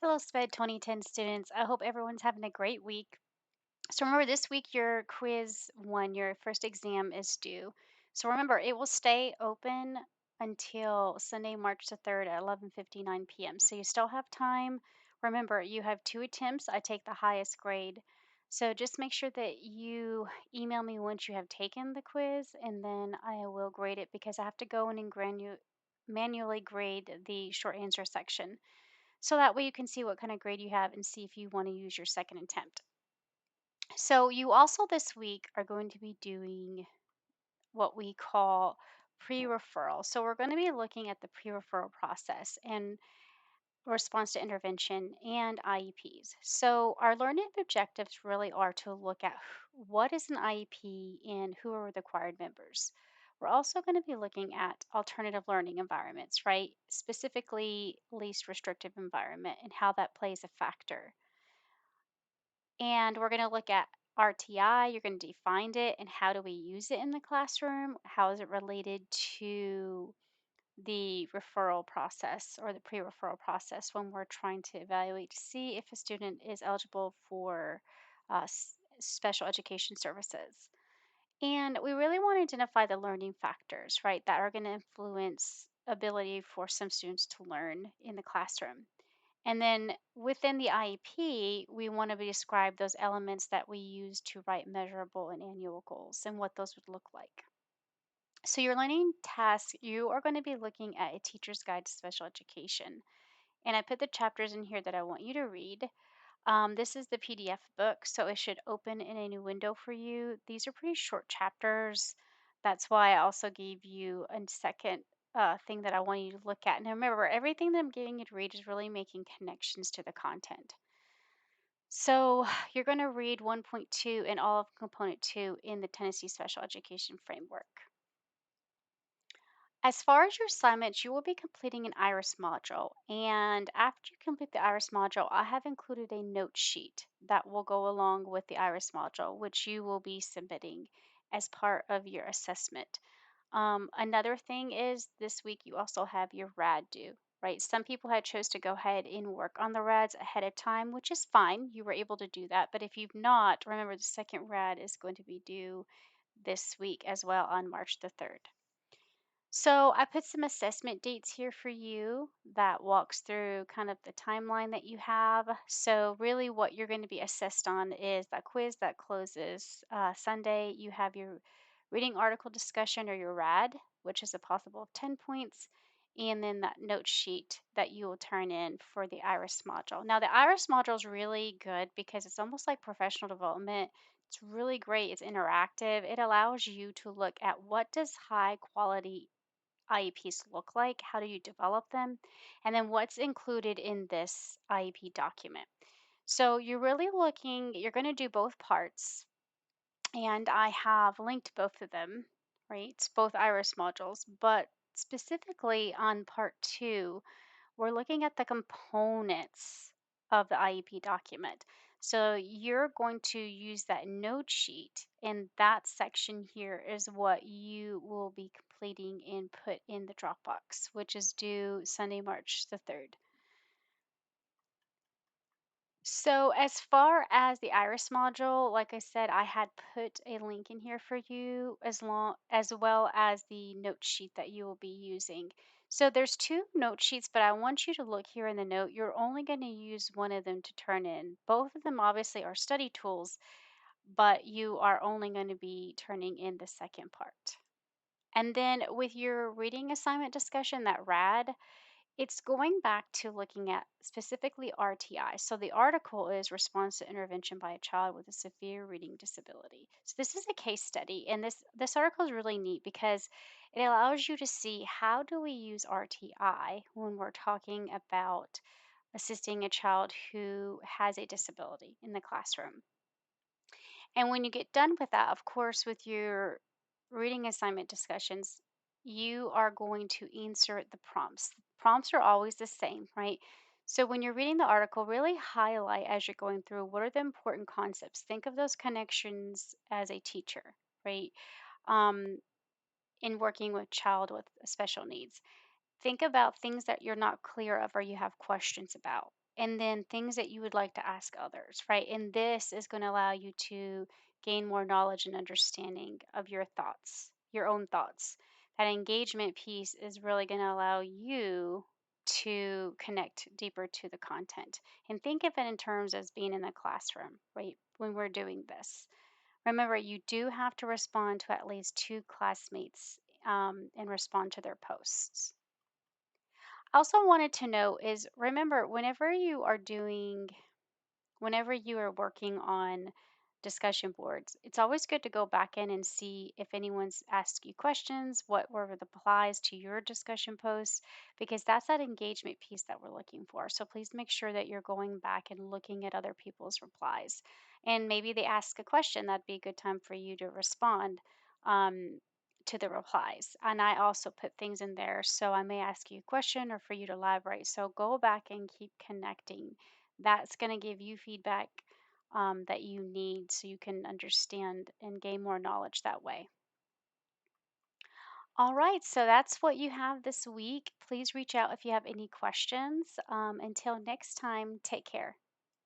Hello, SPED 2010 students. I hope everyone's having a great week. So, remember, this week your quiz one, your first exam is due. So, remember, it will stay open until Sunday, March the 3rd at 11:59 p.m. So, you still have time. Remember, you have two attempts. I take the highest grade. So, just make sure that you email me once you have taken the quiz, and then I will grade it because I have to go in and manually grade the short answer section. So that way you can see what kind of grade you have and see if you want to use your second attempt. So you also this week are going to be doing what we call pre-referral. So we're going to be looking at the pre-referral process and response to intervention and IEPs. So our learning objectives really are to look at what is an IEP and who are the required members. We're also going to be looking at alternative learning environments, right? Specifically, least restrictive environment and how that plays a factor. And we're going to look at RTI, you're going to define it and how do we use it in the classroom? How is it related to the referral process or the pre-referral process when we're trying to evaluate to see if a student is eligible for special education services. And we really want to identify the learning factors, right, that are going to influence ability for some students to learn in the classroom. And then within the IEP, we want to describe those elements that we use to write measurable and annual goals and what those would look like. So, your learning task, you are going to be looking at a teacher's guide to special education. And I put the chapters in here that I want you to read. This is the PDF book, so it should open in a new window for you. These are pretty short chapters. That's why I also gave you a second thing that I want you to look at. Now, remember, everything that I'm giving you to read is really making connections to the content. So, you're going to read 1.2 and all of Component 2 in the Tennessee Special Education Framework. As far as your assignments, you will be completing an IRIS module. And after you complete the IRIS module, I have included a note sheet that will go along with the IRIS module, which you will be submitting as part of your assessment. Another thing is this week you also have your RAD due, right? Some people had chose to go ahead and work on the RADs ahead of time, which is fine. You were able to do that. But if you've not, remember the second RAD is going to be due this week as well on March the 3rd. So I put some assessment dates here for you that walks through kind of the timeline that you have. So really what you're going to be assessed on is that quiz that closes Sunday. You have your reading article discussion or your RAD, which is a possible of 10 points, and then that note sheet that you will turn in for the IRIS module. Now the IRIS module is really good because it's almost like professional development. It's really great. It's interactive. It allows you to look at what does high quality IEPs look like? How do you develop them? And then what's included in this IEP document? So you're going to do both parts, and I have linked both of them, right? It's both IRIS modules, but specifically on part two, we're looking at the components of the IEP document. So you're going to use that note sheet, and that section here is what you will be completing and put in the Dropbox, which is due Sunday, March the 3rd. So as far as the Iris module, like I said, I had put a link in here for you as well as the note sheet that you will be using. So there's two note sheets, but I want you to look here in the note. You're only going to use one of them to turn in. Both of them obviously are study tools, but you are only going to be turning in the second part. And then with your reading assignment discussion, that RAD, it's going back to looking at specifically RTI. So the article is Response to Intervention by a Child with a Severe Reading Disability. So this is a case study, and this article is really neat because it allows you to see how do we use RTI when we're talking about assisting a child who has a disability in the classroom. And when you get done with that, of course, with your reading assignment discussions, you are going to insert the prompts. Prompts are always the same, right? So when you're reading the article, really highlight as you're going through what are the important concepts. Think of those connections as a teacher, right? Um, in working with child with special needs. Think about things that you're not clear of or you have questions about. and then things that you would like to ask others, right? And this is going to allow you to gain more knowledge and understanding of your thoughts, your own thoughts. That engagement piece is really going to allow you to connect deeper to the content. And think of it in terms as being in a classroom, right? When we're doing this. Remember, you do have to respond to at least two classmates and respond to their posts. I also wanted to know is remember, whenever you are working on discussion boards, it's always good to go back in and see if anyone's asked you questions, what were the replies to your discussion posts, because that's that engagement piece that we're looking for. So please make sure that you're going back and looking at other people's replies. And maybe they ask a question, that'd be a good time for you to respond. Um, to the replies. And I also put things in there. So I may ask you a question or for you to elaborate. So go back and keep connecting. That's going to give you feedback that you need so you can understand and gain more knowledge that way. All right, so that's what you have this week. Please reach out if you have any questions. Until next time, take care.